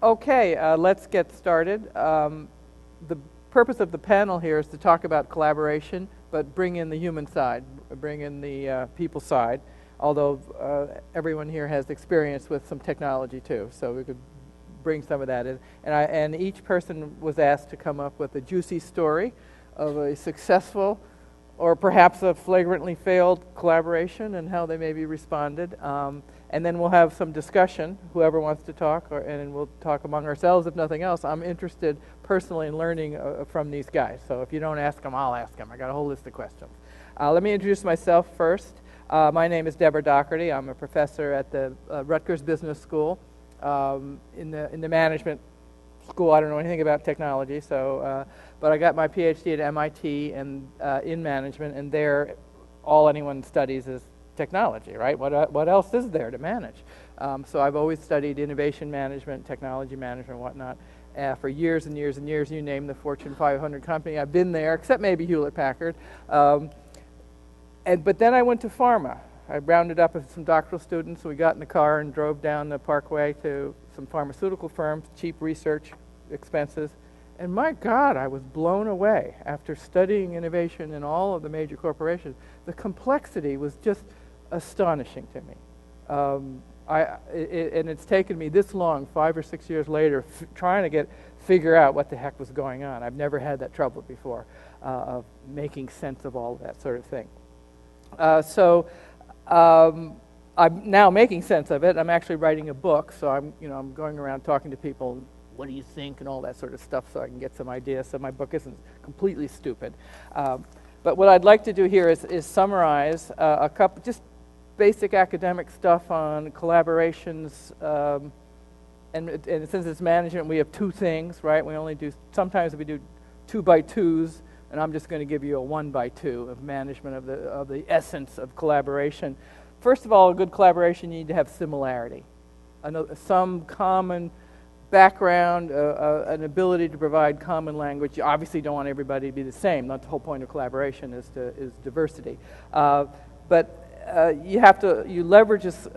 Okay, let's get started. The purpose of the panel here is to talk about collaboration, but bring in the human side, bring in the people side, although everyone here has experience with some technology too, so we could bring some of that in. And each person was asked to come up with a juicy story of a successful or perhaps a flagrantly failed collaboration and how they maybe responded. And then we'll have some discussion, whoever wants to talk, and we'll talk among ourselves if nothing else. I'm interested personally in learning from these guys. So if you don't ask them, I'll ask them. I got a whole list of questions. Let me introduce myself first. My name is Deborah Doherty. I'm a professor at the Rutgers Business School in the management school. I don't know anything about technology, so but I got my PhD at MIT and in management, and there all anyone studies is technology, right? What else is there to manage? So I've always studied innovation management, technology management, whatnot, for years and years and years. You name the Fortune 500 company, I've been there, except maybe Hewlett-Packard. But then I went to pharma. I rounded up with some doctoral students. We got in the car and drove down the parkway to some pharmaceutical firms, cheap research expenses. And my God, I was blown away after studying innovation in all of the major corporations. The complexity was just astonishing to me. And it's taken me this long, 5 or 6 years later, trying to figure out what the heck was going on. I've never had that trouble before of making sense of all of that sort of thing. I'm now making sense of it. I'm actually writing a book, so I'm going around talking to people. What do you think, and all that sort of stuff, so I can get some ideas. So my book isn't completely stupid. But what I'd like to do here is summarize a couple, just basic academic stuff on collaborations. And since it's management, we have two things, right? Sometimes we do 2x2s, and I'm just going to give you a 1x2 of management of the essence of collaboration. First of all, a good collaboration, you need to have similarity. Some common background, an ability to provide common language. You obviously don't want everybody to be the same. That's the whole point of collaboration is diversity. But you leverage this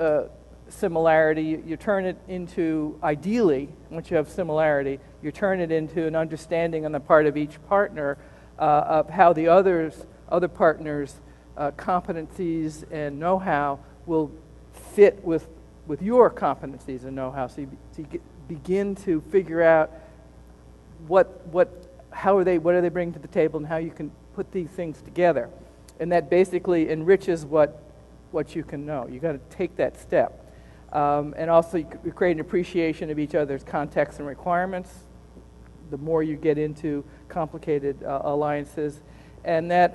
similarity. You turn it into, ideally, once you have similarity, you turn it into an understanding on the part of each partner of how the other partners' competencies and know-how will fit with your competencies and know-how. So you begin to figure out what are they bringing to the table and how you can put these things together, and that basically enriches what you can know. You got to take that step, and also you create an appreciation of each other's contexts and requirements. The more you get into complicated alliances, and that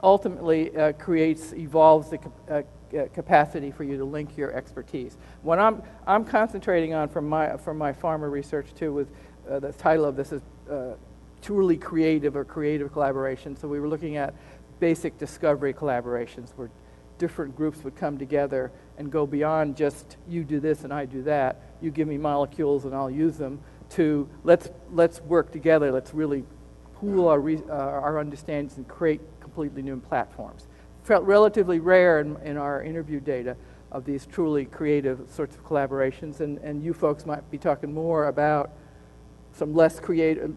ultimately evolves the capacity for you to link your expertise. What I'm concentrating on from my pharma research too, with the title of this is truly creative or creative collaboration. So we were looking at basic discovery collaborations where different groups would come together and go beyond just you do this and I do that. You give me molecules and I'll use them. To let's work together. Let's really pool our understandings and create completely new platforms. Felt relatively rare in our interview data of these truly creative sorts of collaborations, and you folks might be talking more about some less creative.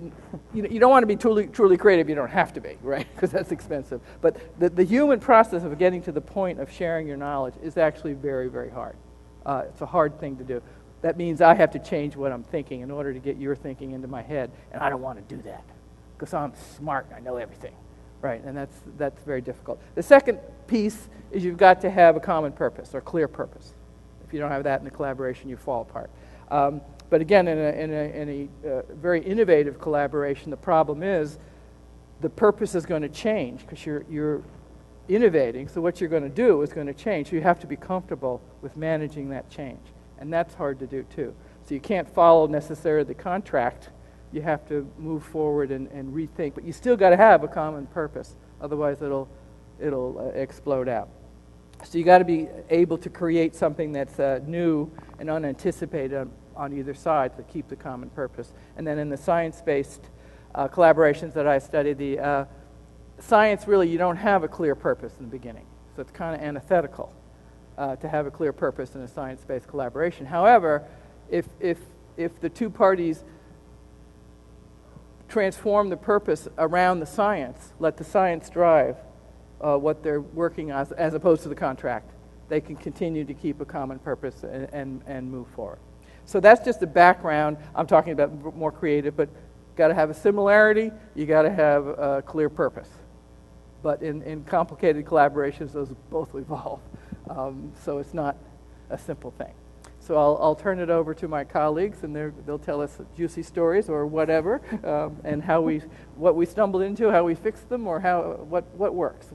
You don't want to be truly creative. You don't have to be, right? Because that's expensive. But the human process of getting to the point of sharing your knowledge is actually very, very hard. It's a hard thing to do. That means I have to change what I'm thinking in order to get your thinking into my head, and I don't want to do that because I'm smart and I know everything. Right, and that's very difficult. The second piece is you've got to have a common purpose or clear purpose. If you don't have that in the collaboration, you fall apart. But again, in a very innovative collaboration, the problem is the purpose is going to change because you're innovating. So what you're going to do is going to change. So you have to be comfortable with managing that change, and that's hard to do too. So you can't follow necessarily the contract. You have to move forward and rethink, but you still got to have a common purpose. Otherwise, it'll explode out. So you got to be able to create something that's new and unanticipated on either side to keep the common purpose. And then in the science-based collaborations that I studied, the science really you don't have a clear purpose in the beginning, so it's kind of antithetical to have a clear purpose in a science-based collaboration. However, if if the two parties transform the purpose around the science, let the science drive what they're working on, as opposed to the contract, they can continue to keep a common purpose and move forward. So that's just the background. I'm talking about more creative, but got to have a similarity, you got to have a clear purpose. But in complicated collaborations, those both evolve. So it's not a simple thing. So I'll turn it over to my colleagues, and they'll tell us juicy stories or whatever, and what we stumbled into, how we fixed them, or what works,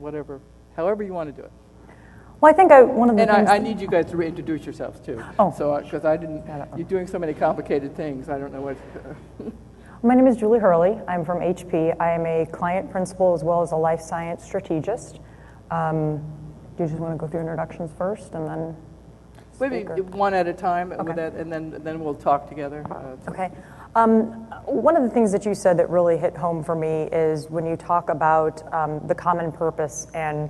however you want to do it. Well, I think one of the things... I need you guys to reintroduce yourselves, too. Oh. So, because you're doing so many complicated things, I don't know what... My name is Julie Hurley. I'm from HP. I am a client principal as well as a life science strategist. Do you just want to go through introductions first and then... Maybe one at a time, okay. And then we'll talk together. Okay. One of the things that you said that really hit home for me is when you talk about the common purpose and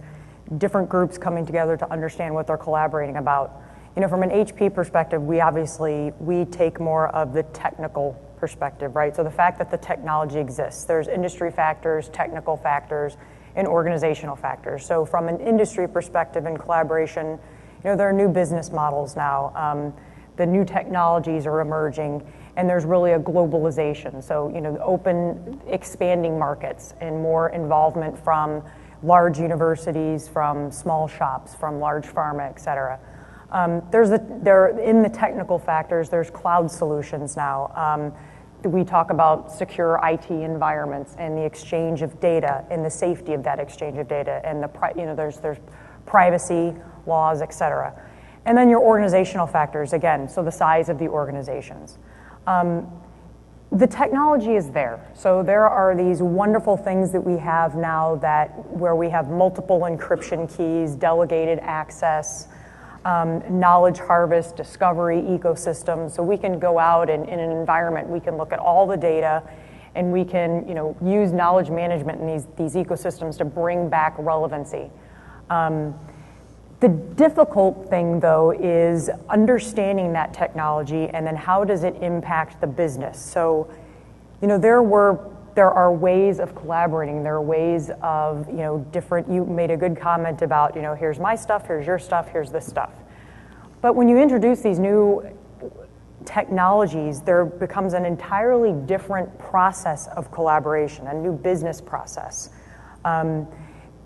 different groups coming together to understand what they're collaborating about. You know, from an HP perspective, we take more of the technical perspective, right? So the fact that the technology exists, there's industry factors, technical factors, and organizational factors. So from an industry perspective and collaboration, you know, there are new business models now. The new technologies are emerging, and there's really a globalization. So, you know, open, expanding markets and more involvement from large universities, from small shops, from large pharma, et cetera. In the technical factors, there's cloud solutions now. We talk about secure IT environments and the exchange of data and the safety of that exchange of data, and there's privacy laws, et cetera. And then your organizational factors, again, so the size of the organizations. The technology is there. So there are these wonderful things that we have now where we have multiple encryption keys, delegated access, knowledge harvest, discovery ecosystems. So we can go out and in an environment, we can look at all the data, and we can, you know, use knowledge management in these ecosystems to bring back relevancy. The difficult thing, though, is understanding that technology and then how does it impact the business. So, you know, there are ways of collaborating. There are ways of, you know, different, you made a good comment about, you know, here's my stuff, here's your stuff, here's this stuff. But when you introduce these new technologies, there becomes an entirely different process of collaboration, a new business process.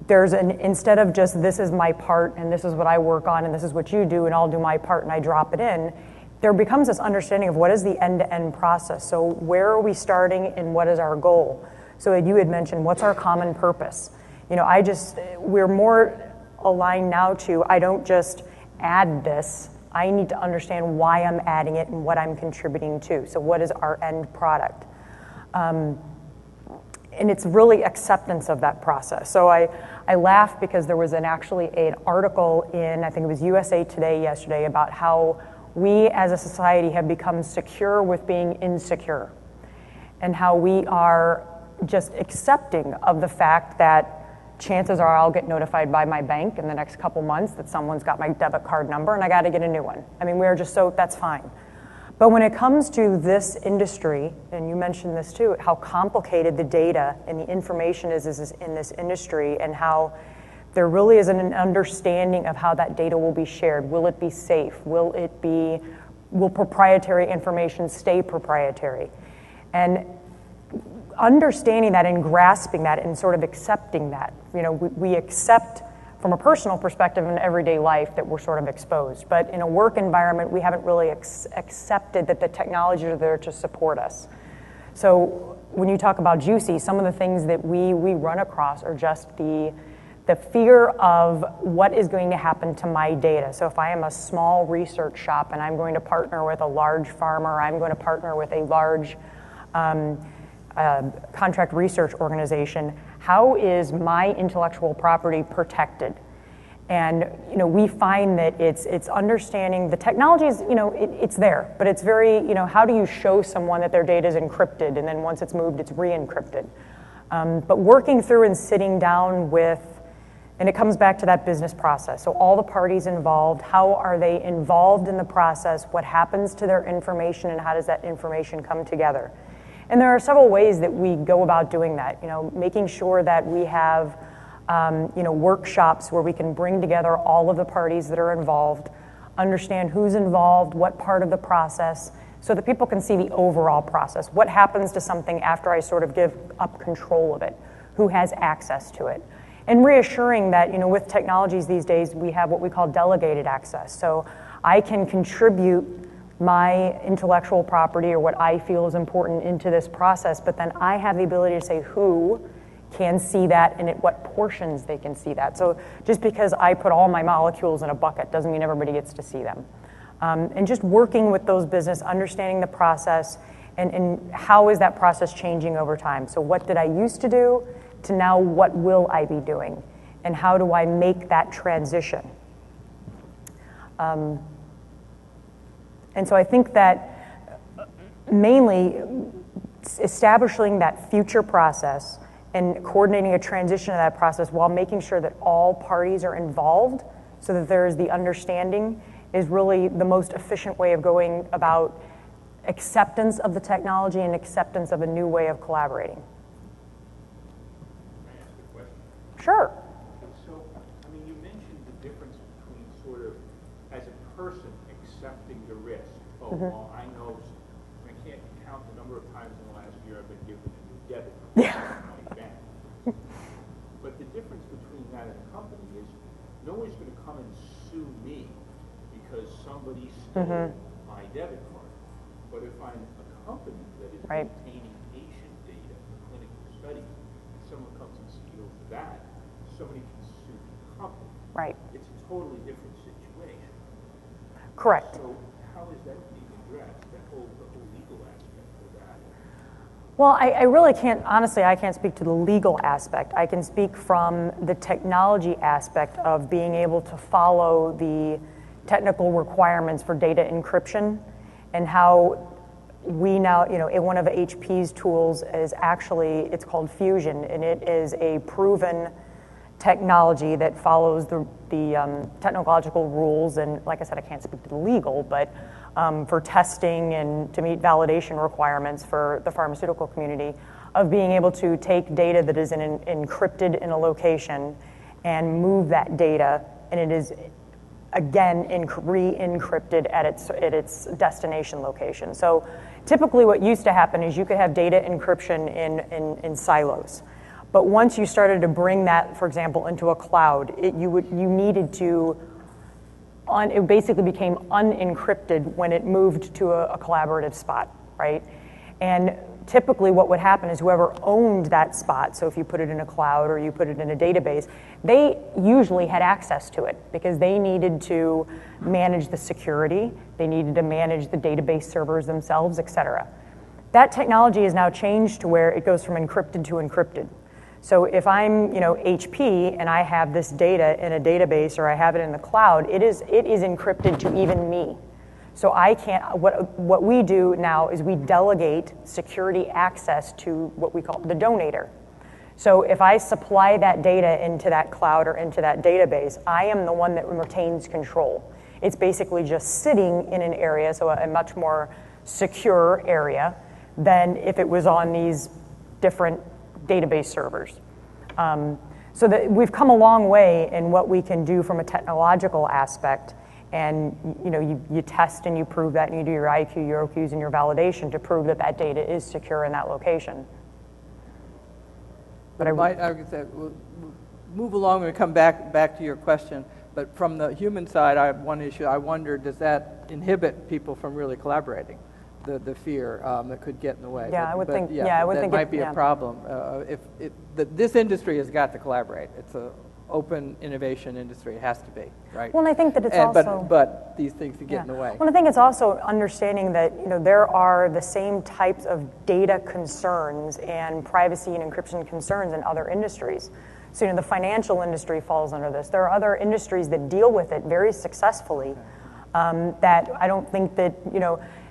Instead of just this is my part and this is what I work on and this is what you do and I'll do my part and I drop it in, there becomes this understanding of what is the end-to-end process. So where are we starting and what is our goal? So you had mentioned what's our common purpose. You know, we're more aligned now to I don't just add this, I need to understand why I'm adding it and what I'm contributing to. So what is our end product? And it's really acceptance of that process. So I laugh because there was actually an article in, I think it was USA Today yesterday, about how we as a society have become secure with being insecure, and how we are just accepting of the fact that chances are I'll get notified by my bank in the next couple months that someone's got my debit card number and I got to get a new one. I mean, we're just that's fine. But when it comes to this industry, and you mentioned this too, how complicated the data and the information is in this industry, and how there really isn't an understanding of how that data will be shared. Will it be safe? Will proprietary information stay proprietary? And understanding that and grasping that and sort of accepting that. You know, we accept from a personal perspective in everyday life that we're sort of exposed. But in a work environment, we haven't really accepted that the technologies are there to support us. So when you talk about juicy, some of the things that we run across are just the fear of what is going to happen to my data. So if I am a small research shop and I'm going to partner with a large pharma, or I'm going to partner with a large contract research organization, how is my intellectual property protected? And, you know, we find that it's understanding the technology is, you know, it's there, but it's very, you know, how do you show someone that their data is encrypted and then once it's moved, it's re-encrypted? But working through and sitting down with And it comes back to that business process. So all the parties involved, how are they involved in the process? What happens to their information, and how does that information come together? And there are several ways that we go about doing that. Making sure that we have workshops where we can bring together all of the parties that are involved, understand who's involved, what part of the process, so that people can see the overall process. What happens to something after I sort of give up control of it? Who has access to it? And reassuring that, with technologies these days, we have what we call delegated access. So I can contribute my intellectual property or what I feel is important into this process, but then I have the ability to say who can see that and at what portions they can see that. So just because I put all my molecules in a bucket doesn't mean everybody gets to see them. And just working with those business, understanding the process, and how is that process changing over time. So what did I used to do to now what will I be doing? And how do I make that transition? And so I think that mainly establishing that future process and coordinating a transition of that process while making sure that all parties are involved so that there is the understanding is really the most efficient way of going about acceptance of the technology and acceptance of a new way of collaborating. Can I ask a question? Sure. So, you mentioned the difference between sort of, as a person, accepting the risk. Oh, well, I know, I can't count the number of times in the last year I've been given a new debit card. Yeah. My bank. But the difference between that and a company is no one's going to come and sue me because somebody stole my debit card. But if I'm a company that is obtaining patient data for clinical studies, and someone comes and steals that, somebody can sue the company. Right. It's a totally different situation. Correct. So how is that being addressed, the whole legal aspect of that? Well, I really can't, honestly, I can't speak to the legal aspect. I can speak from the technology aspect of being able to follow the technical requirements for data encryption, and how we now, one of HP's tools is actually, it's called Fusion, and it is a proven technology that follows the technological rules. And like I said, I can't speak to the legal, but for testing and to meet validation requirements for the pharmaceutical community, of being able to take data that is encrypted in a location and move that data, and it is again re-encrypted at its destination location. So typically what used to happen is you could have data encryption in silos. But once you started to bring that, for example, into a cloud, you needed to, it basically became unencrypted when it moved to a collaborative spot, right? And typically what would happen is whoever owned that spot, so if you put it in a cloud or you put it in a database, they usually had access to it because they needed to manage the security, they needed to manage the database servers themselves, et cetera. That technology has now changed to where it goes from encrypted to encrypted. So if I'm, HP and I have this data in a database or I have it in the cloud, it is encrypted to even me. So I can't, what we do now is we delegate security access to what we call the donator. So if I supply that data into that cloud or into that database, I am the one that retains control. It's basically just sitting in an area, so a much more secure area than if it was on these different database servers. So that we've come a long way in what we can do from a technological aspect. And you test and you prove that, and you do your IQ, your OQs, and your validation to prove that that data is secure in that location. But I would say, we'll move along and come back to your question. But from the human side, I have one issue. I wonder, does that inhibit people from really collaborating? The fear that could get in the way. Yeah, I would think. Yeah, I would think that might be a problem. This industry has got to collaborate. It's a open innovation industry. It has to be, right? Well, and I think that it's also... But these things can get in the way. Well, I think it's also understanding that there are the same types of data concerns and privacy and encryption concerns in other industries. So, the financial industry falls under this. There are other industries that deal with it very successfully that I don't think that,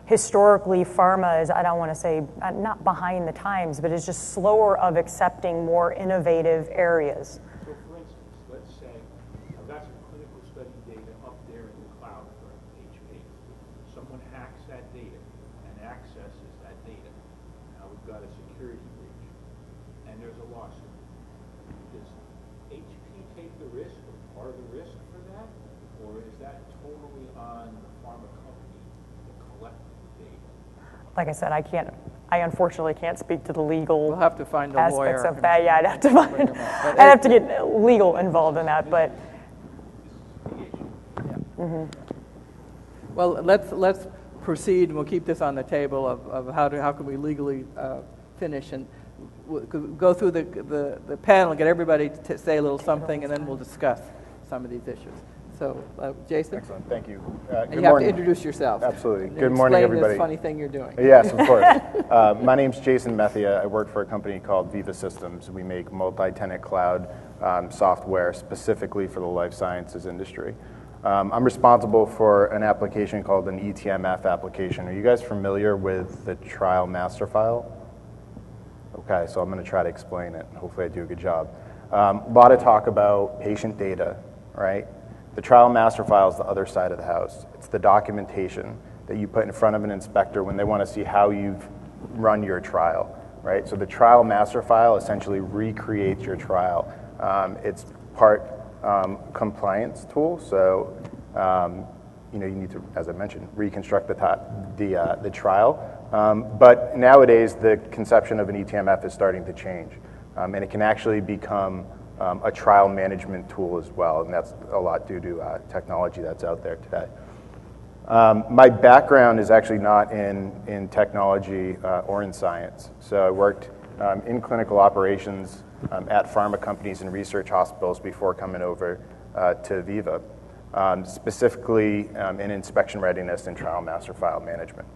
historically pharma is, I don't want to say, not behind the times, but is just slower of accepting more innovative areas. So for instance, let's the risk for that? Or is that totally on the pharma company to collect the data? Like I said, I unfortunately can't speak to the legal We'll have to find a aspects lawyer. of that. Yeah, I'd have to get legal involved in that, but. Well, let's proceed, and we'll keep this on the table of how can we legally finish, and we'll go through the panel, get everybody to say a little something, and then we'll discuss some of these issues. So, Jason? Excellent, thank you. And Good you have morning. to introduce yourself. Absolutely. And Good morning, explain everybody. this funny thing you're doing. Yes, of course. My name's Jason Methia. I work for a company called Viva Systems. We make multi-tenant cloud software specifically for the life sciences industry. I'm responsible for an application called an eTMF application. Are you guys familiar with the trial master file? Okay, so I'm going to try to explain it, and hopefully I do a good job. A lot of talk about patient data, right? The trial master file is the other side of the house. It's the documentation that you put in front of an inspector when they want to see how you've run your trial, right? So the trial master file essentially recreates your trial. It's part compliance tool, so you need to, as I mentioned, reconstruct the trial. But nowadays, the conception of an eTMF is starting to change, and it can actually become a trial management tool as well, and that's a lot due to technology that's out there today. My background is actually not in technology or in science. So I worked in clinical operations at pharma companies and research hospitals before coming over to Viva, specifically in inspection readiness and trial master file management.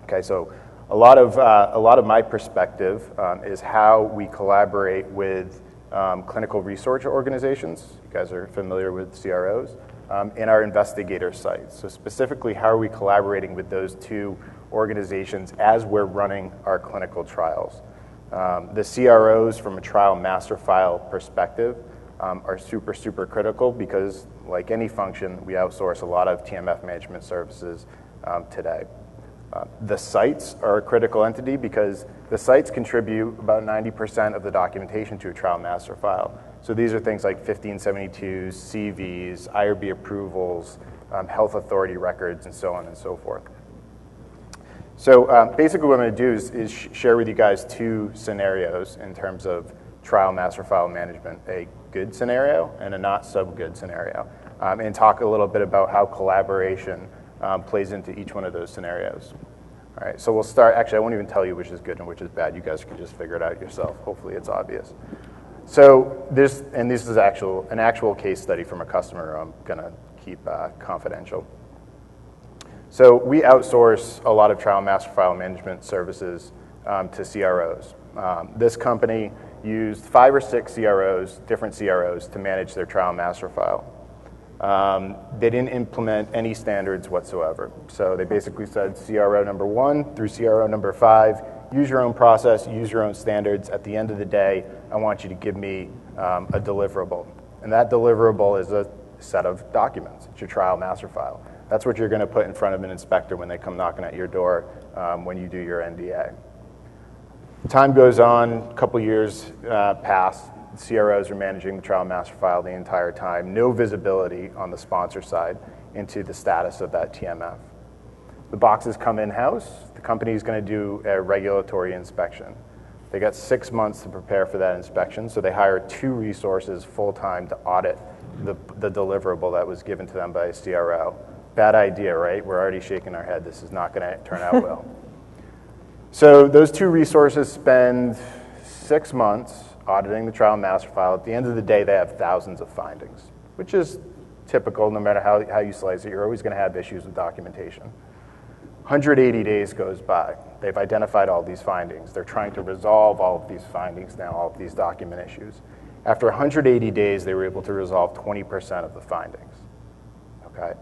Okay, so a lot of my perspective is how we collaborate with clinical research organizations. You guys are familiar with CROs, and our investigator sites. So specifically, how are we collaborating with those two organizations as we're running our clinical trials? The CROs, from a trial master file perspective, are super critical because, like any function, we outsource a lot of TMF management services today. The sites are a critical entity because the sites contribute about 90% of the documentation to a trial master file. So these are things like 1572s, CVs, IRB approvals, health authority records, and so on and so forth. So basically what I'm going to do is share with you guys two scenarios in terms of trial master file management, a good scenario and a not so good scenario, and talk a little bit about how collaboration plays into each one of those scenarios. All right, so we'll start. Actually, I won't even tell you which is good and which is bad. You guys can just figure it out yourself. Hopefully it's obvious. So this is an actual case study from a customer I'm going to keep confidential. So we outsource a lot of trial master file management services to CROs. This company used 5 or 6 CROs, different CROs, to manage their trial master file. They didn't implement any standards whatsoever. So they basically said CRO number 1 through CRO number 5, use your own process, use your own standards. At the end of the day, I want you to give me a deliverable. And that deliverable is a set of documents. It's your trial master file. That's what you're going to put in front of an inspector when they come knocking at your door when you do your NDA. Time goes on, a couple years pass. CROs are managing the trial master file the entire time. No visibility on the sponsor side into the status of that TMF. The boxes come in-house. The company is going to do a regulatory inspection. They got 6 months to prepare for that inspection, so they hire 2 resources full-time to audit the deliverable that was given to them by a CRO. Bad idea, right? We're already shaking our head. This is not going to turn out well. So those 2 resources spend 6 months auditing the trial master file. At the end of the day, they have thousands of findings, which is typical. No matter how you slice it, you're always going to have issues with documentation. 180 days goes by. They've identified all these findings. They're trying to resolve all of these findings now, all of these document issues. After 180 days, they were able to resolve 20% of the findings. Okay?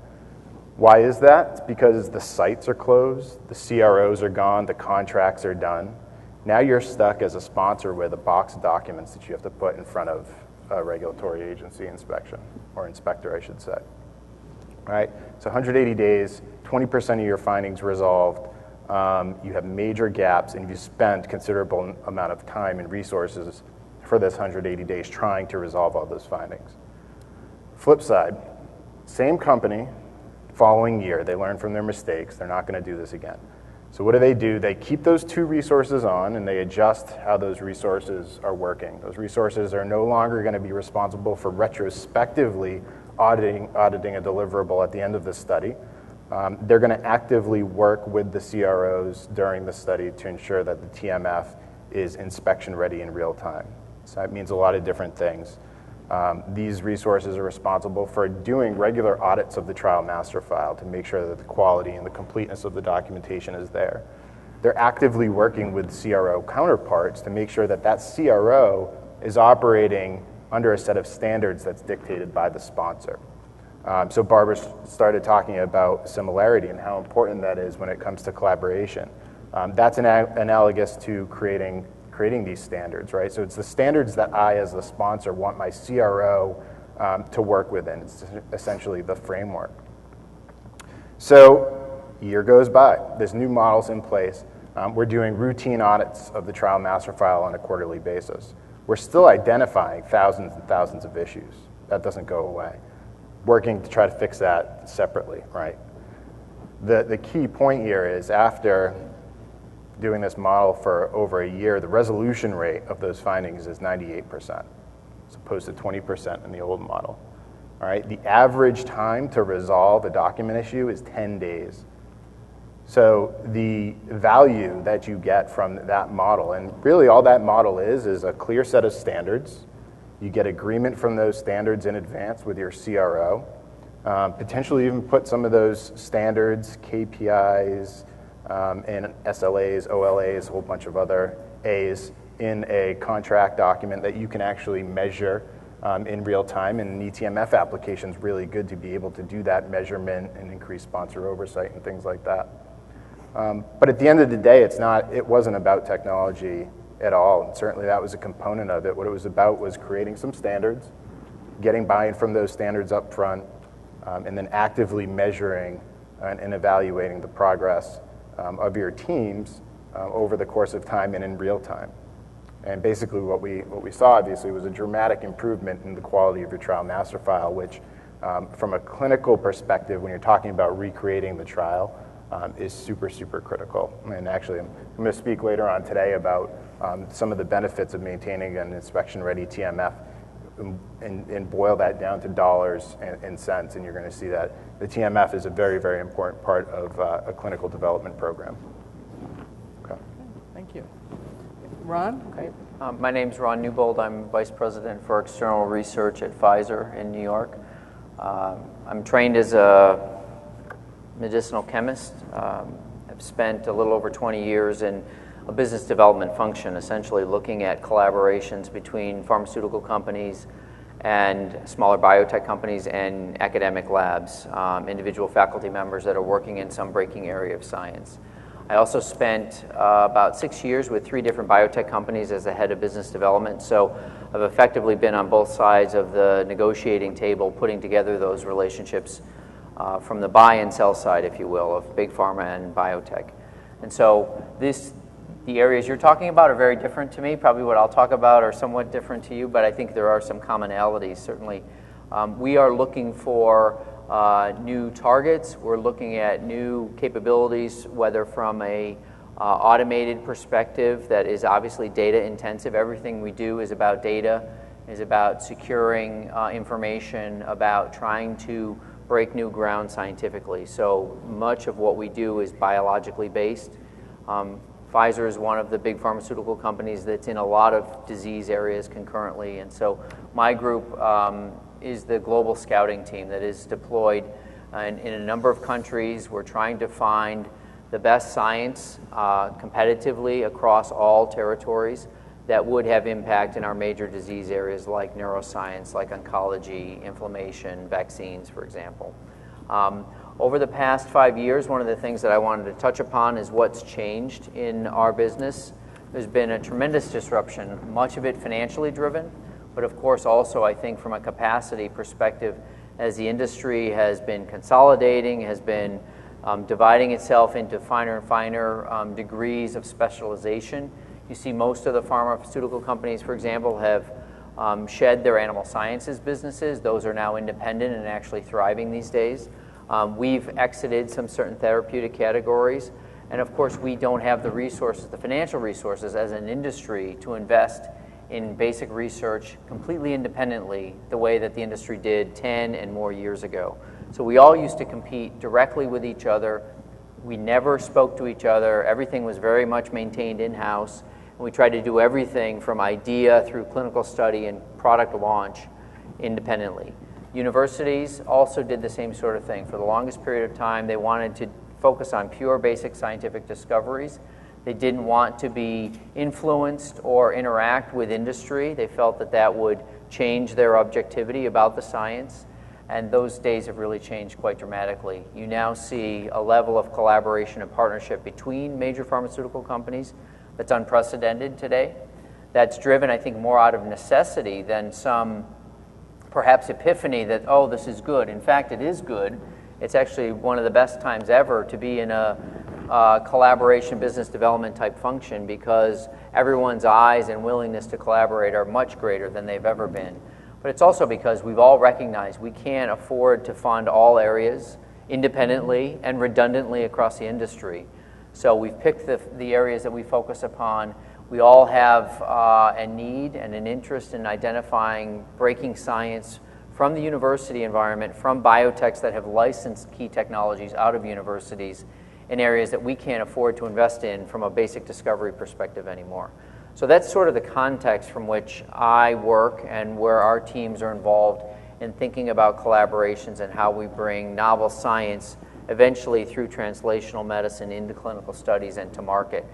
Why is that? It's because the sites are closed, the CROs are gone, the contracts are done. Now you're stuck as a sponsor with a box of documents that you have to put in front of a regulatory agency inspection, or inspector, I should say. All right? So 180 days, 20% of your findings resolved. You have major gaps, and you spent considerable amount of time and resources for this 180 days trying to resolve all those findings. Flip side, same company, following year, they learn from their mistakes. They're not going to do this again. So what do? They keep those 2 resources on, and they adjust how those resources are working. Those resources are no longer going to be responsible for retrospectively auditing a deliverable at the end of the study. They're going to actively work with the CROs during the study to ensure that the TMF is inspection ready in real time. So that means a lot of different things. These resources are responsible for doing regular audits of the trial master file to make sure that the quality and the completeness of the documentation is there. They're actively working with CRO counterparts to make sure that that CRO is operating under a set of standards that's dictated by the sponsor. So Barbara started talking about similarity and how important that is when it comes to collaboration. That's analogous to creating these standards, right? So it's the standards that I, as the sponsor, want my CRO to work within. It's essentially the framework. So year goes by. This new model's in place. We're doing routine audits of the trial master file on a quarterly basis. We're still identifying thousands and thousands of issues. That doesn't go away. Working to try to fix that separately, right? The key point here is after doing this model for over a year, the resolution rate of those findings is 98%, as opposed to 20% in the old model. All right, the average time to resolve a document issue is 10 days. So the value that you get from that model, and really all that model is a clear set of standards. You get agreement from those standards in advance with your CRO. Potentially even put some of those standards, KPIs, and SLAs, OLAs, a whole bunch of other A's in a contract document that you can actually measure in real time. And an eTMF application is really good to be able to do that measurement and increase sponsor oversight and things like that. But at the end of the day, it wasn't about technology at all. And certainly that was a component of it. What it was about was creating some standards, getting buy-in from those standards up front, and then actively measuring and evaluating the progress of your teams over the course of time and in real time. And basically what we saw, obviously, was a dramatic improvement in the quality of your trial master file, which from a clinical perspective, when you're talking about recreating the trial, is super, super critical. And actually, I'm going to speak later on today about some of the benefits of maintaining an inspection-ready TMF and boil that down to dollars and cents, and you're going to see that the TMF is a very, very important part of a clinical development program. Okay. Thank you. Ron? Okay. My name's Ron Newbold. I'm Vice President for External Research at Pfizer in New York. I'm trained as a medicinal chemist. I've spent a little over 20 years in a business development function, essentially looking at collaborations between pharmaceutical companies and smaller biotech companies and academic labs, individual faculty members that are working in some breaking area of science. I also spent about 6 years with 3 different biotech companies as the head of business development, so I've effectively been on both sides of the negotiating table, putting together those relationships from the buy and sell side, if you will, of big pharma and biotech. And so the areas you're talking about are very different to me. Probably what I'll talk about are somewhat different to you, but I think there are some commonalities, certainly. We are looking for new targets. We're looking at new capabilities, whether from a automated perspective that is obviously data intensive. Everything we do is about data, is about securing information, about trying to break new ground scientifically. So much of what we do is biologically based. Pfizer is one of the big pharmaceutical companies that's in a lot of disease areas concurrently, and so my group is the global scouting team that is deployed in a number of countries. We're trying to find the best science competitively across all territories that would have impact in our major disease areas like neuroscience, like oncology, inflammation, vaccines, for example. Over the past 5 years, one of the things that I wanted to touch upon is what's changed in our business. There's been a tremendous disruption, much of it financially driven, but of course also I think from a capacity perspective, as the industry has been consolidating, has been dividing itself into finer and finer degrees of specialization. You see most of the pharmaceutical companies, for example, have shed their animal sciences businesses. Those are now independent and actually thriving these days. We've exited some certain therapeutic categories. And of course, we don't have the resources, the financial resources as an industry to invest in basic research completely independently the way that the industry did 10 and more years ago. So we all used to compete directly with each other. We never spoke to each other. Everything was very much maintained in-house. And we tried to do everything from idea through clinical study and product launch independently. Universities also did the same sort of thing. For the longest period of time, they wanted to focus on pure basic scientific discoveries. They didn't want to be influenced or interact with industry. They felt that that would change their objectivity about the science. And those days have really changed quite dramatically. You now see a level of collaboration and partnership between major pharmaceutical companies that's unprecedented today. That's driven, I think, more out of necessity than some perhaps epiphany that, oh, this is good. In fact, it is good. It's actually one of the best times ever to be in a collaboration, business development type function because everyone's eyes and willingness to collaborate are much greater than they've ever been. But it's also because we've all recognized we can't afford to fund all areas independently and redundantly across the industry. So we've picked the areas that we focus upon. We all have a need and an interest in identifying breaking science from the university environment, from biotechs that have licensed key technologies out of universities in areas that we can't afford to invest in from a basic discovery perspective anymore. So that's sort of the context from which I work and where our teams are involved in thinking about collaborations and how we bring novel science eventually through translational medicine into clinical studies and to market.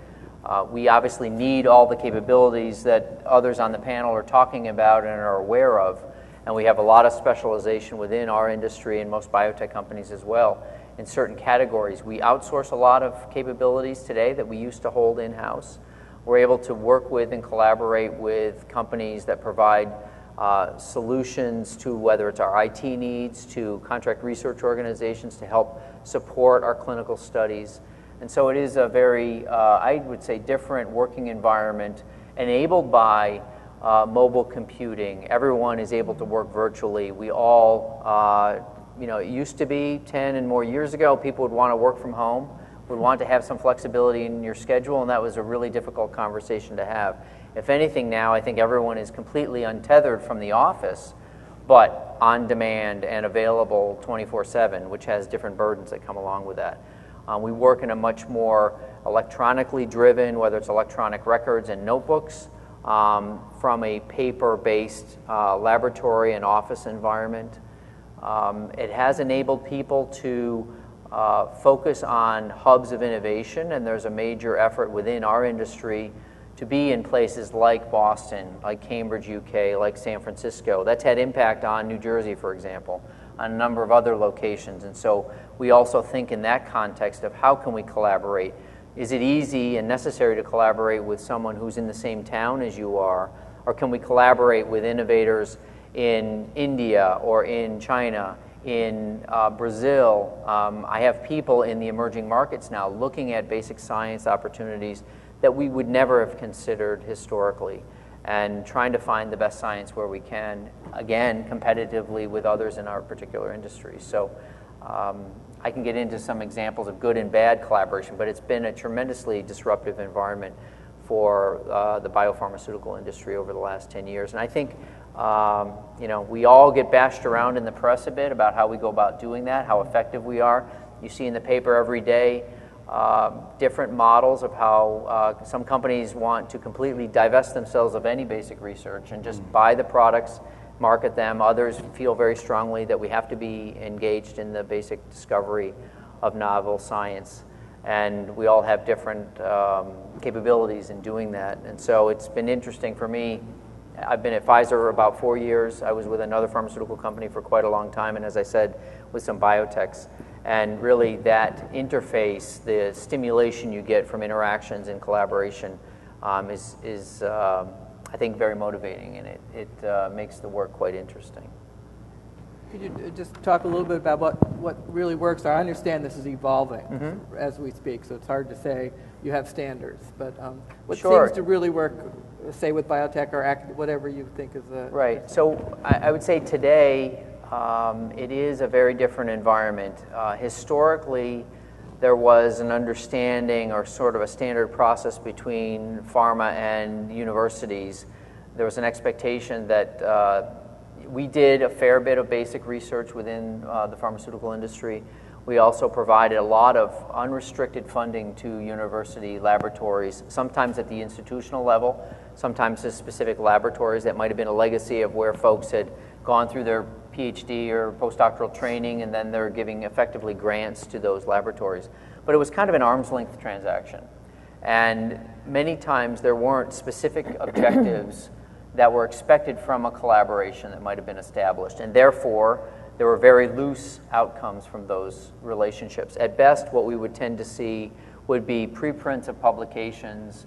We obviously need all the capabilities that others on the panel are talking about and are aware of. And we have a lot of specialization within our industry and most biotech companies as well in certain categories. We outsource a lot of capabilities today that we used to hold in-house. We're able to work with and collaborate with companies that provide solutions to whether it's our IT needs, to contract research organizations to help support our clinical studies. And so it is a very, I would say, different working environment enabled by mobile computing. Everyone is able to work virtually. We all, it used to be 10 and more years ago, people would want to work from home, would want to have some flexibility in your schedule, and that was a really difficult conversation to have. If anything now, I think everyone is completely untethered from the office, but on demand and available 24/7, which has different burdens that come along with that. We work in a much more electronically driven, whether it's electronic records and notebooks, from a paper-based laboratory and office environment. It has enabled people to focus on hubs of innovation, and there's a major effort within our industry to be in places like Boston, like Cambridge, UK, like San Francisco. That's had impact on New Jersey, for example, on a number of other locations. And so we also think in that context of how can we collaborate. Is it easy and necessary to collaborate with someone who's in the same town as you are? Or can we collaborate with innovators in India or in China, in Brazil? I have people in the emerging markets now looking at basic science opportunities that we would never have considered historically and trying to find the best science where we can, again, competitively with others in our particular industry. So I can get into some examples of good and bad collaboration, but it's been a tremendously disruptive environment for the biopharmaceutical industry over the last 10 years. And I think we all get bashed around in the press a bit about how we go about doing that, how effective we are. You see in the paper every day different models of how some companies want to completely divest themselves of any basic research and just buy the products, market them. Others feel very strongly that we have to be engaged in the basic discovery of novel science. And we all have different capabilities in doing that. And so it's been interesting for me. I've been at Pfizer about 4 years. I was with another pharmaceutical company for quite a long time, and as I said, with some biotechs. And really that interface, the stimulation you get from interactions and collaboration is I think, very motivating, and it makes the work quite interesting. Could you just talk a little bit about what really works? I understand this is evolving as we speak, so it's hard to say you have standards. But what Sure. seems to really work, say with biotech or whatever you think is the... Right. So I would say today it is a very different environment. Historically, there was an understanding or sort of a standard process between pharma and universities. There was an expectation that we did a fair bit of basic research within the pharmaceutical industry. We also provided a lot of unrestricted funding to university laboratories, sometimes at the institutional level, sometimes to specific laboratories. That might have been a legacy of where folks had gone through their PhD or postdoctoral training, and then they're giving effectively grants to those laboratories. But it was kind of an arm's length transaction. And many times there weren't specific objectives that were expected from a collaboration that might have been established. And therefore, there were very loose outcomes from those relationships. At best, what we would tend to see would be preprints of publications.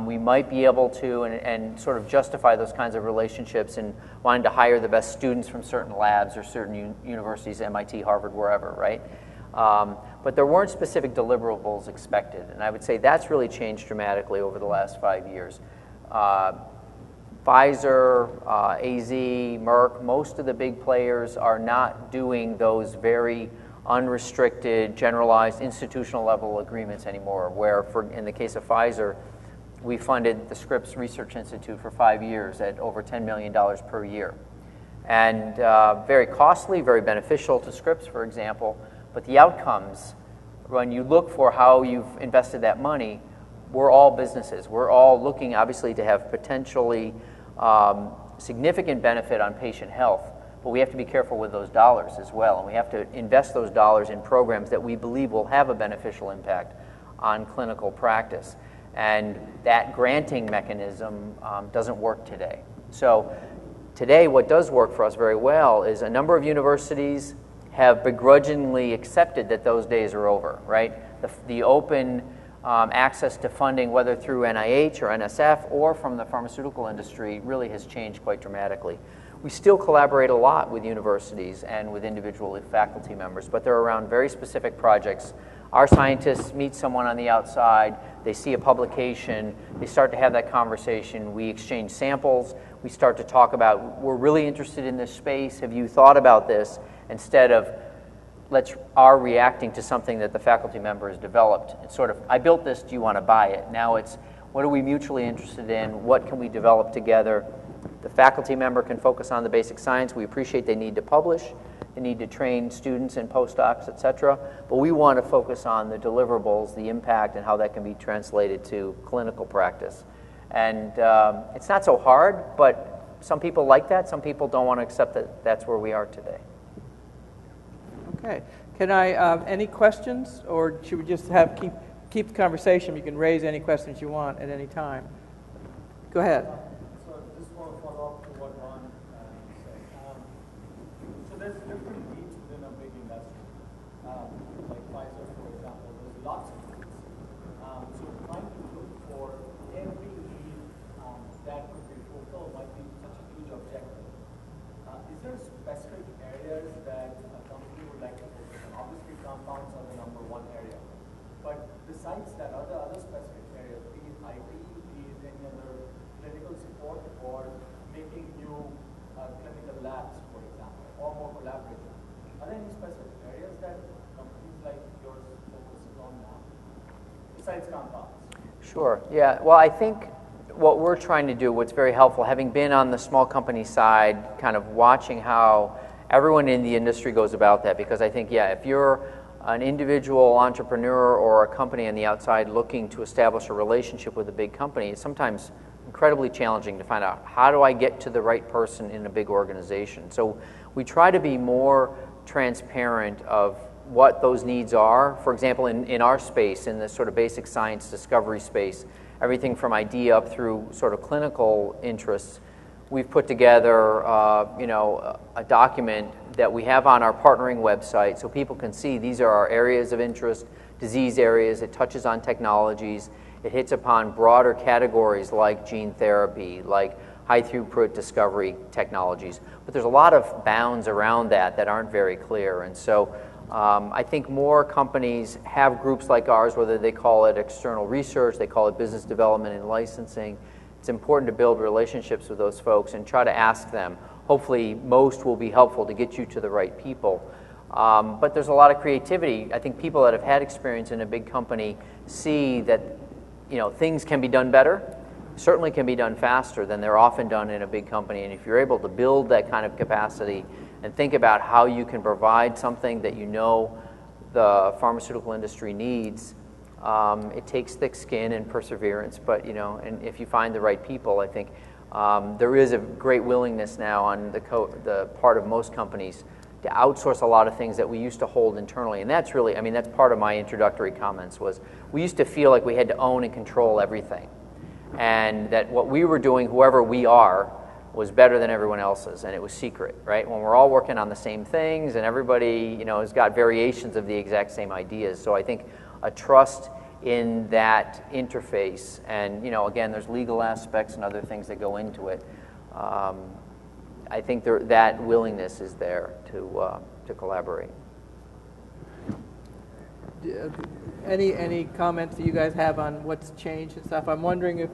We might be able to and sort of justify those kinds of relationships in wanting to hire the best students from certain labs or certain universities, MIT, Harvard, wherever, right? But there weren't specific deliverables expected. And I would say that's really changed dramatically over the last 5 years. Pfizer, AZ, Merck, most of the big players are not doing those very unrestricted, generalized, institutional level agreements anymore, where in the case of Pfizer, we funded the Scripps Research Institute for 5 years at over $10 million per year. And very costly, very beneficial to Scripps, for example, but the outcomes, when you look for how you've invested that money, we're all businesses. We're all looking, obviously, to have potentially significant benefit on patient health, but we have to be careful with those dollars as well, and we have to invest those dollars in programs that we believe will have a beneficial impact on clinical practice. And that granting mechanism doesn't work today. So today, what does work for us very well is a number of universities have begrudgingly accepted that those days are over, right? The open access to funding, whether through NIH or NSF or from the pharmaceutical industry, really has changed quite dramatically. We still collaborate a lot with universities and with individual faculty members, but they're around very specific projects. Our scientists meet someone on the outside, they see a publication, they start to have that conversation, we exchange samples, we start to talk about, we're really interested in this space, have you thought about this, instead of are reacting to something that the faculty member has developed. It's sort of, I built this, do you want to buy it? Now it's, what are we mutually interested in? What can we develop together? The faculty member can focus on the basic science. We appreciate they need to publish, they need to train students and postdocs, et cetera, but we want to focus on the deliverables, the impact, and how that can be translated to clinical practice. And it's not so hard, but some people like that. Some people don't want to accept that that's where we are today. Okay. Can I, any questions, or should we just keep the conversation? You can raise any questions you want at any time. Go ahead. So just want to follow up to what Ron said. So there's different needs within a big industry. Like Pfizer, for example, there's lots of needs. So trying to look for every need that could be fulfilled might be such a huge objective. Is there specific areas that a company would like to focus on? Obviously, compounds are the number one area. But besides that, are there other specific areas, be it IP, be it any other clinical support, or making new clinical labs, for example, or more collaboration? Are there any specific areas that companies like yours focus on now, besides compounds? Sure. Yeah. Well, I think what we're trying to do, what's very helpful, having been on the small company side, kind of watching how everyone in the industry goes about that, because I think, yeah, if you're an individual entrepreneur or a company on the outside looking to establish a relationship with a big company, it's sometimes incredibly challenging to find out, how do I get to the right person in a big organization? So we try to be more transparent of what those needs are. For example, in our space, in the sort of basic science discovery space, everything from idea up through sort of clinical interests, we've put together a document that we have on our partnering website so people can see these are our areas of interest, disease areas, it touches on technologies, it hits upon broader categories like gene therapy, like high throughput discovery technologies. But there's a lot of bounds around that aren't very clear. And so I think more companies have groups like ours, whether they call it external research, they call it business development and licensing. It's important to build relationships with those folks and try to ask them. Hopefully, most will be helpful to get you to the right people. But there's a lot of creativity. I think people that have had experience in a big company see that things can be done better, certainly can be done faster than they're often done in a big company. And if you're able to build that kind of capacity and think about how you can provide something that the pharmaceutical industry needs, it takes thick skin and perseverance. But and if you find the right people, I think there is a great willingness now on the part of most companies to outsource a lot of things that we used to hold internally. And that's really, that's part of my introductory comments was we used to feel like we had to own and control everything. And that what we were doing, whoever we are, was better than everyone else's, and it was secret, right? When we're all working on the same things and everybody, has got variations of the exact same ideas. So I think a trust in that interface, and again, there's legal aspects and other things that go into it. I think that willingness is there to collaborate. Any comments that you guys have on what's changed and stuff? I'm wondering if,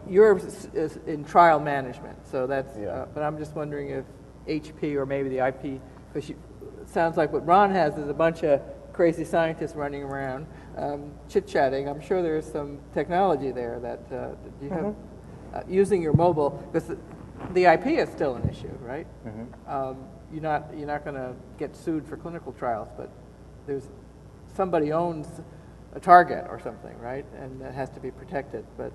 yours is in trial management, so that's. But I'm just wondering if HP or maybe the IP, because it sounds like what Ron has is a bunch of crazy scientists running around, chit-chatting. I'm sure there's some technology there that you have using your mobile, because the IP is still an issue, right? You're not going to get sued for clinical trials, but somebody owns a target or something, right? And that has to be protected. But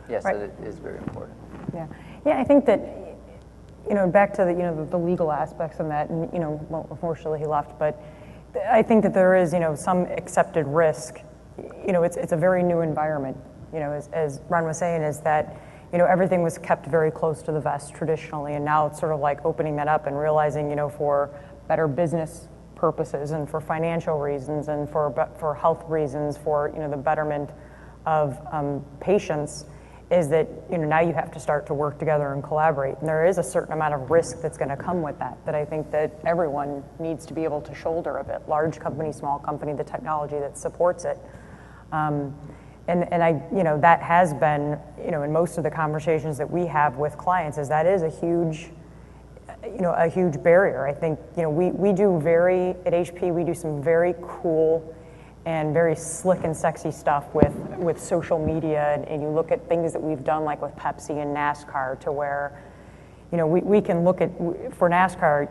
yes, right. That is very important. Yeah. I think that back to the legal aspects of that, and well, unfortunately he left, but I think that there is some accepted risk. It's a very new environment. As Ron was saying, is that everything was kept very close to the vest traditionally, and now it's sort of like opening that up and realizing for better business purposes and for financial reasons and for health reasons, for the betterment of patients, is that now you have to start to work together and collaborate. And there is a certain amount of risk that's going to come with that I think that everyone needs to be able to shoulder a bit. Large company, small company, the technology that supports it. And I that has been in most of the conversations that we have with clients, is that is a huge barrier. I think we do at HP we do some very cool and very slick and sexy stuff with social media, and you look at things that we've done like with Pepsi and NASCAR, to where we can look at, for NASCAR,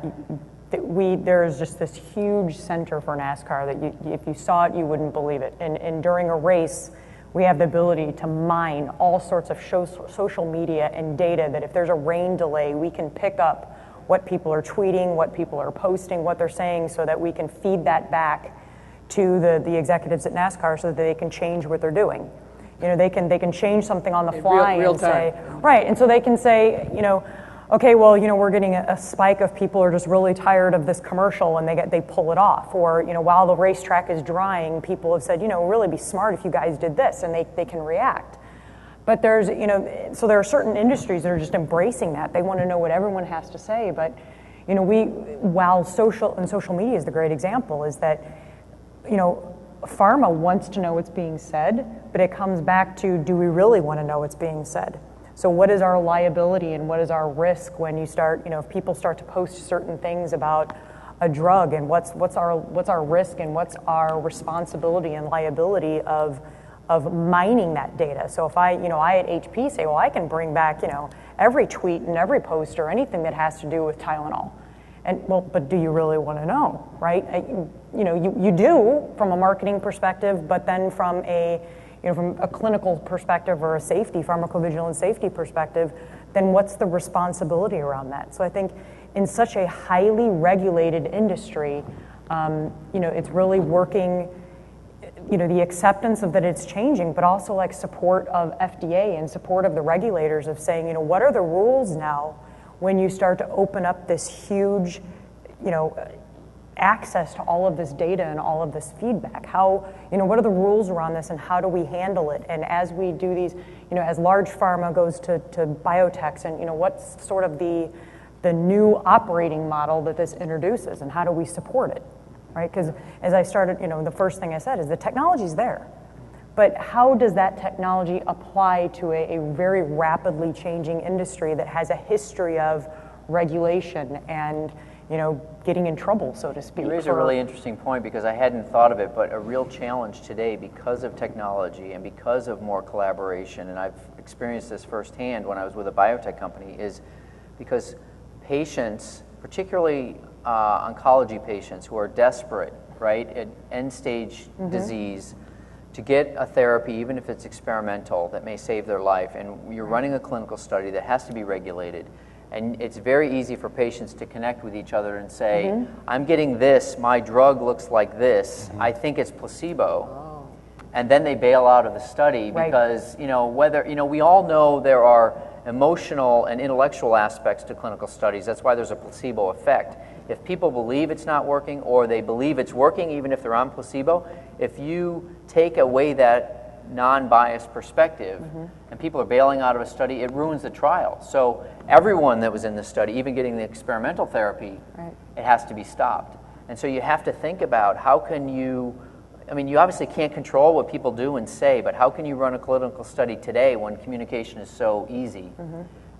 there's just this huge center for NASCAR that if you saw it you wouldn't believe it, and during a race we have the ability to mine all sorts of social media and data, that if there's a rain delay we can pick up what people are tweeting, what people are posting, what they're saying, so that we can feed that back to the executives at NASCAR so that they can change what they're doing. They can change something on the fly real and say, right, and so they can say, okay, well, we're getting a spike of people are just really tired of this commercial, and they pull it off. Or, while the racetrack is drying, people have said, really be smart if you guys did this, and they can react. But there's, so there are certain industries that are just embracing that. They want to know what everyone has to say. But, while social media is the great example, is that, pharma wants to know what's being said, but it comes back to, do we really want to know what's being said? So what is our liability and what is our risk when you start, if people start to post certain things about a drug, and what's our risk and what's our responsibility and liability of mining that data. So if I at HP say, well, I can bring back, every tweet and every post or anything that has to do with Tylenol. And well, but do you really want to know, right? You do from a marketing perspective, but then from a clinical perspective or a pharmacovigilance safety perspective, then what's the responsibility around that? So I think in such a highly regulated industry, it's really working, the acceptance of that it's changing, but also like support of FDA and support of the regulators of saying, what are the rules now when you start to open up this huge, access to all of this data and all of this feedback? How, what are the rules around this and how do we handle it? And as we do these, as large pharma goes to biotechs, and what's sort of the new operating model that this introduces, and how do we support it, right? Because as I started, the first thing I said is the technology's there, but how does that technology apply to a very rapidly changing industry that has a history of regulation and getting in trouble, so to speak? You raise a really interesting point, because I hadn't thought of it, but a real challenge today because of technology and because of more collaboration, and I've experienced this firsthand when I was with a biotech company, is because patients, particularly oncology patients who are desperate, right, at end-stage disease, to get a therapy, even if it's experimental, that may save their life, and you're running a clinical study that has to be regulated, and it's very easy for patients to connect with each other and say, I'm getting this, my drug looks like this, I think it's placebo, and then they bail out of the study because, we all know there are emotional and intellectual aspects to clinical studies. That's why there's a placebo effect. If people believe it's not working, or they believe it's working even if they're on placebo, if you take away that non-biased perspective and people are bailing out of a study, it ruins the trial. So everyone that was in the study, even getting the experimental therapy, it has to be stopped. And so you have to think about how can you, you obviously can't control what people do and say, but how can you run a clinical study today when communication is so easy?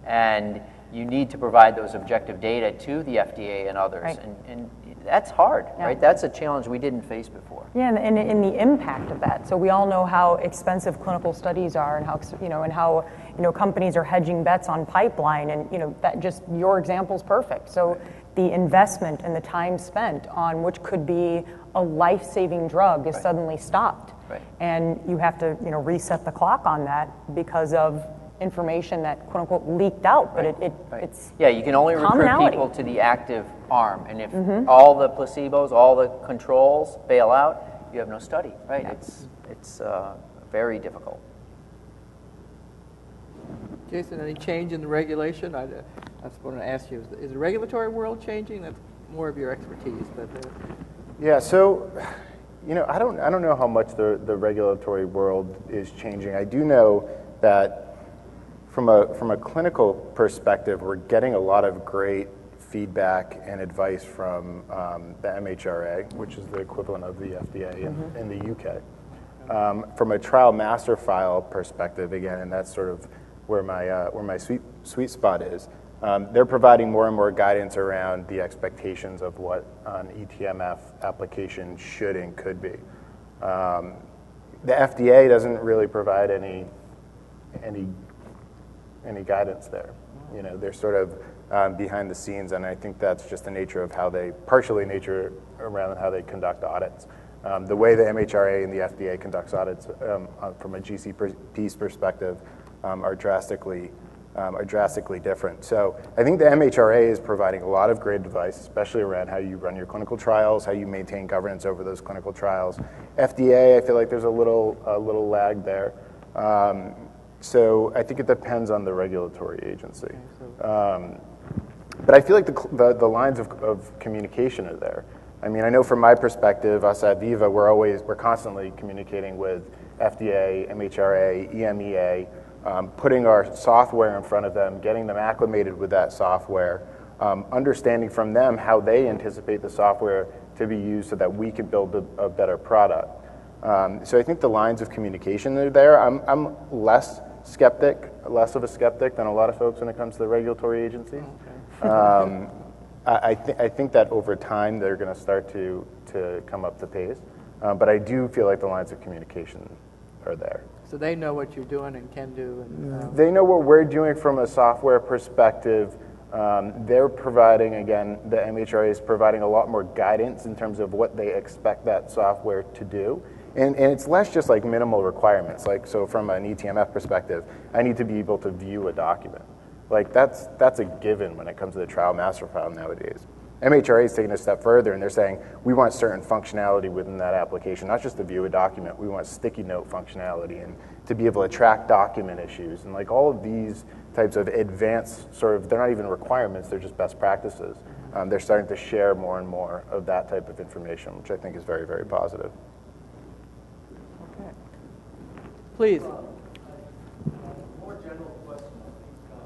And you need to provide those objective data to the FDA and others. And that's hard, right? That's a challenge we didn't face before. Yeah, and the impact of that. So we all know how expensive clinical studies are, and how companies are hedging bets on pipeline, and that just your example is perfect. So the investment and the time spent on which could be a life-saving drug is suddenly stopped, and you have to reset the clock on that because of information that quote unquote leaked out, but it's you can only recruit people to the active arm, and if all the placebos, all the controls bail out, you have no study, right? It's very difficult. Jason, any change in the regulation? I was going to ask you, is the regulatory world changing? That's more of your expertise, but yeah. So, I don't know how much the regulatory world is changing. I do know that from a clinical perspective, we're getting a lot of great feedback and advice from the MHRA, which is the equivalent of the FDA in the UK. From a trial master file perspective, again, and that's sort of where my sweet spot is. They're providing more and more guidance around the expectations of what an eTMF application should and could be. The FDA doesn't really provide any guidance there. They're sort of behind the scenes, and I think that's just the nature of partially nature around how they conduct audits. The way the MHRA and the FDA conducts audits from a GCP's perspective are drastically different. So I think the MHRA is providing a lot of great advice, especially around how you run your clinical trials, how you maintain governance over those clinical trials. FDA, I feel like there's a little lag there. So I think it depends on the regulatory agency. But I feel like the lines of communication are there. I know from my perspective, us at Viva, we're constantly communicating with FDA, MHRA, EMEA, putting our software in front of them, getting them acclimated with that software, understanding from them how they anticipate the software to be used so that we can build a better product. So I think the lines of communication are there. I'm less of a skeptic than a lot of folks when it comes to the regulatory agencies. I think that over time they're going to start to come up to pace, but I do feel like the lines of communication are there. So they know what you're doing and can do. And, They know what we're doing from a software perspective. They're providing, again, the MHRA is providing a lot more guidance in terms of what they expect that software to do. And it's less just like minimal requirements. Like, so from an eTMF perspective, I need to be able to view a document. Like that's a given when it comes to the trial master file nowadays. MHRA is taking a step further, and they're saying we want certain functionality within that application, not just to view a document. We want sticky note functionality and to be able to track document issues. And like all of these types of advanced they're not even requirements, they're just best practices. they're starting to share more and more of that type of information, which I think is very, very positive. Okay. Please. More general question, I think. So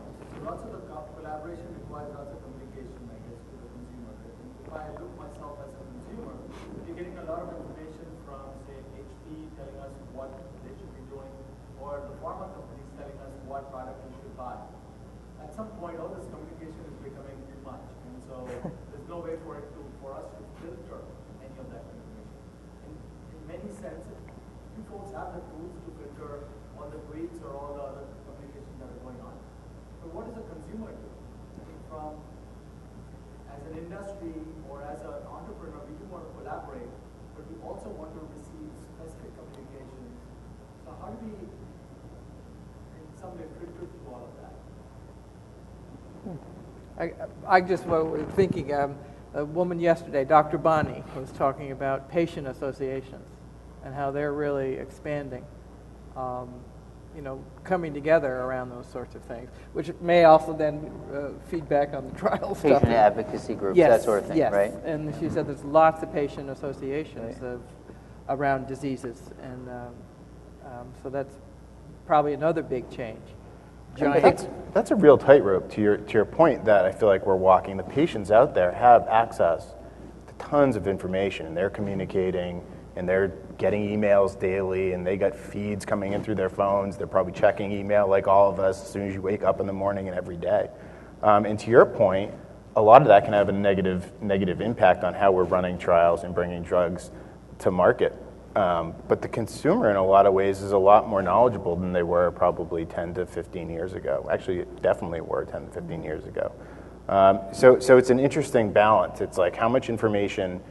lots of the collaboration requires lots of communication, I guess, to the consumer. If I look myself as a consumer, you're getting a lot of information from, say, HP telling us what they should be doing, or the pharma companies telling us what product we should buy. At some point, all this communication is becoming too much, and so there's no way for us to filter any of that information. In many senses, you folks have the tools to filter all the tweets or all the other communications that are going on. But what does a consumer do? From as an industry or as an entrepreneur, we do want to collaborate, but we also want to receive specific communications. So how do we, in some way, filter through all of that? I just was thinking, a woman yesterday, Dr. Bani, was talking about patient associations and how they're really expanding, coming together around those sorts of things, which may also then feed back on the trial stuff. Patient advocacy groups, Yes, that sort of thing, yes. right? And she said there's lots of patient associations around diseases, and so that's probably another big change. But that's a real tightrope to your point that I feel like we're walking. The patients out there have access to tons of information, and they're communicating, and they're getting emails daily, and they got feeds coming in through their phones. They're probably checking email like all of us as soon as you wake up in the morning and every day. And to your point, a lot of that can have a negative impact on how we're running trials and bringing drugs to market. But the consumer, in a lot of ways, is a lot more knowledgeable than they were probably 10 to 15 years ago. Actually, definitely were 10 to 15 years ago. So it's an interesting balance. It's like how much information,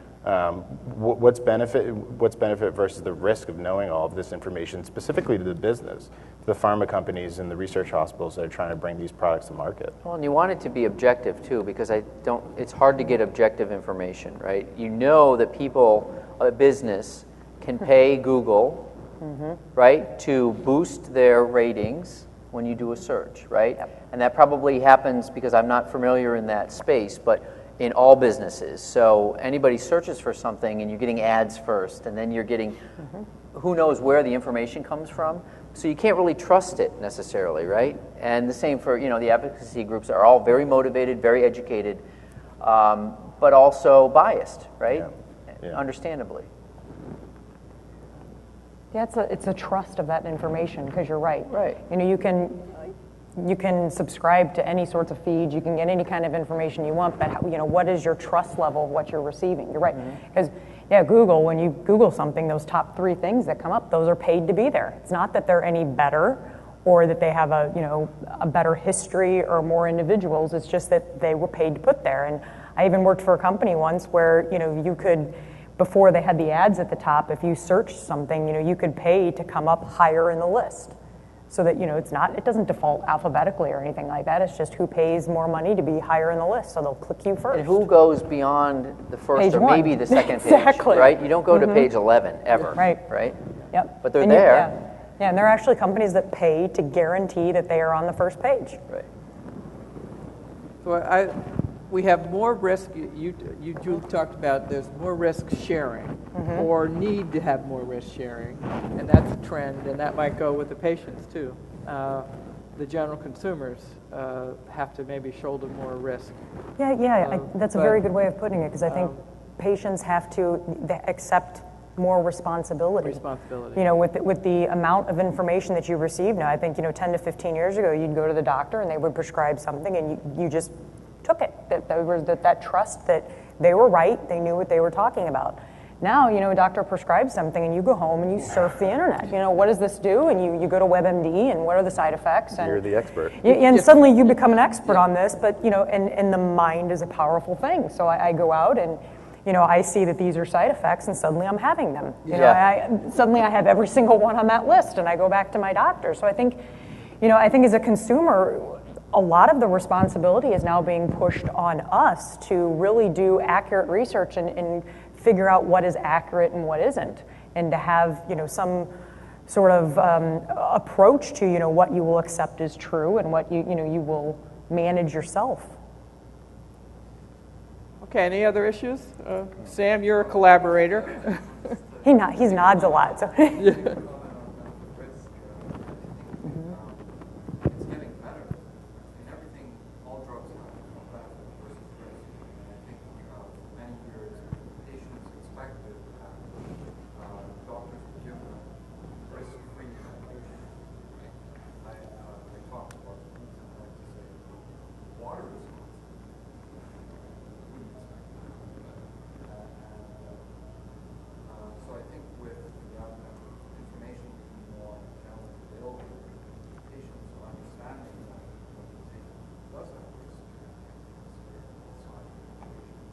what's benefit versus the risk of knowing all of this information, specifically to the business, to the pharma companies and the research hospitals that are trying to bring these products to market. Well, and you want it to be objective too, because it's hard to get objective information, right? You know that people, a business, can pay Google, right, to boost their ratings when you do a search, right? Yep. And that probably happens because I'm not familiar in that space, but in all businesses. So anybody searches for something and you're getting ads first, and then you're getting who knows where the information comes from. So you can't really trust it necessarily, right? And the same for, the advocacy groups are all very motivated, very educated, but also biased, right? Yeah. Understandably. Yeah, it's a trust of that information, because you're right. Right. You can subscribe to any sorts of feeds, you can get any kind of information you want, but what is your trust level of what you're receiving? You're right, because Google, when you Google something, those top 3 things that come up, those are paid to be there. It's not that they're any better or that they have a better history or more individuals. It's just that they were paid to put there. And I even worked for a company once where you could, before they had the ads at the top, if you searched something, you could pay to come up higher in the list. So that, it doesn't default alphabetically or anything like that. It's just who pays more money to be higher in the list. So they'll click you first. And who goes beyond the first Page or 1. maybe the second Exactly. page, right? You don't go to page 11 ever, Right. Yep. But they're And there. Yeah, and there are actually companies that pay to guarantee that they are on the first page. Right. So we have more risk. You talked about there's more risk sharing, or need to have more risk sharing, and that's a trend, and that might go with the patients too. The general consumers have to maybe shoulder more risk. That's a very good way of putting it, because I think patients have to accept more responsibility. With the amount of information that you receive now, I think 10 to 15 years ago, you'd go to the doctor and they would prescribe something, and you just took it. That trust that they were right, they knew what they were talking about. Now, a doctor prescribes something and you go home and you surf the internet. What does this do? And you go to WebMD and what are the side effects? And you're the expert. And suddenly you become an expert on this, but, and the mind is a powerful thing. So I go out and, I see that these are side effects and suddenly I'm having them. Suddenly I have every single one on that list and I go back to my doctor. So I think as a consumer, a lot of the responsibility is now being pushed on us to really do accurate research and figure out what is accurate and what isn't, and to have some sort of approach to what you will accept as true and what you will manage yourself. Okay, any other issues? Sam, you're a collaborator. He nods a lot. So. It's getting better. I mean, everything, all drugs have benefit versus risk. And I think many years, patients expected that doctors would give them risk-free medication. Right? I talked about foods and I like to say water is so I think with the advent of information being more generally available, patients are understanding that what they take does have risk and side medication.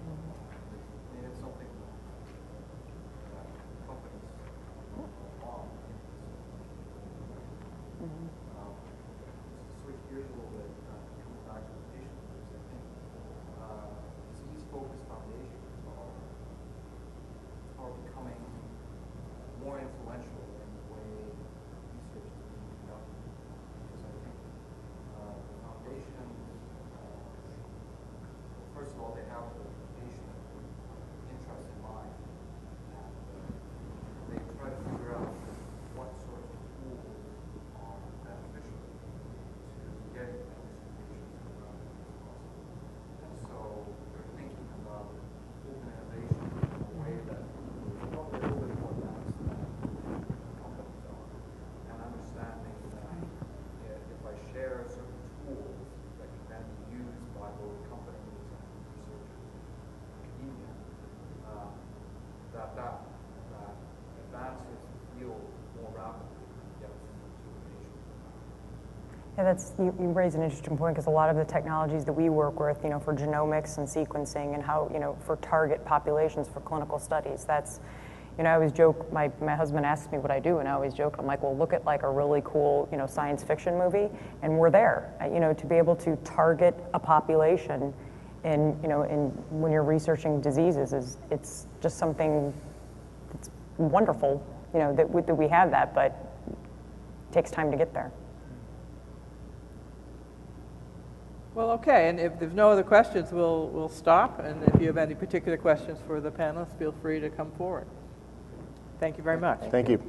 I mean, it's something that companies want. To switch gears a little bit, coming back to the patient groups, I think disease-focused foundations are becoming more influential in the way research is being conducted. Because I think the foundations, first of all, they have the patient interest in mind, and they try to figure out what sort of tools are beneficial to getting things to patients as rapidly as possible. And so they're thinking about open innovation in a way that probably a little bit more advanced than companies are, and understanding that if I share certain tools that can then be used by both companies and researchers and academia, that advances the field more rapidly and gets to the patient. Yeah, you raise an interesting point because a lot of the technologies that we work with, for genomics and sequencing and how, for target populations for clinical studies, that's, I always joke, my husband asks me what I do, and I always joke, I'm like, well, look at like a really cool, science fiction movie, and we're there, to be able to target a population in when you're researching diseases it's just something that's wonderful, that we have that, but it takes time to get there. Well, okay, and if there's no other questions, we'll stop. And if you have any particular questions for the panelists, feel free to come forward. Thank you very much. Thank you.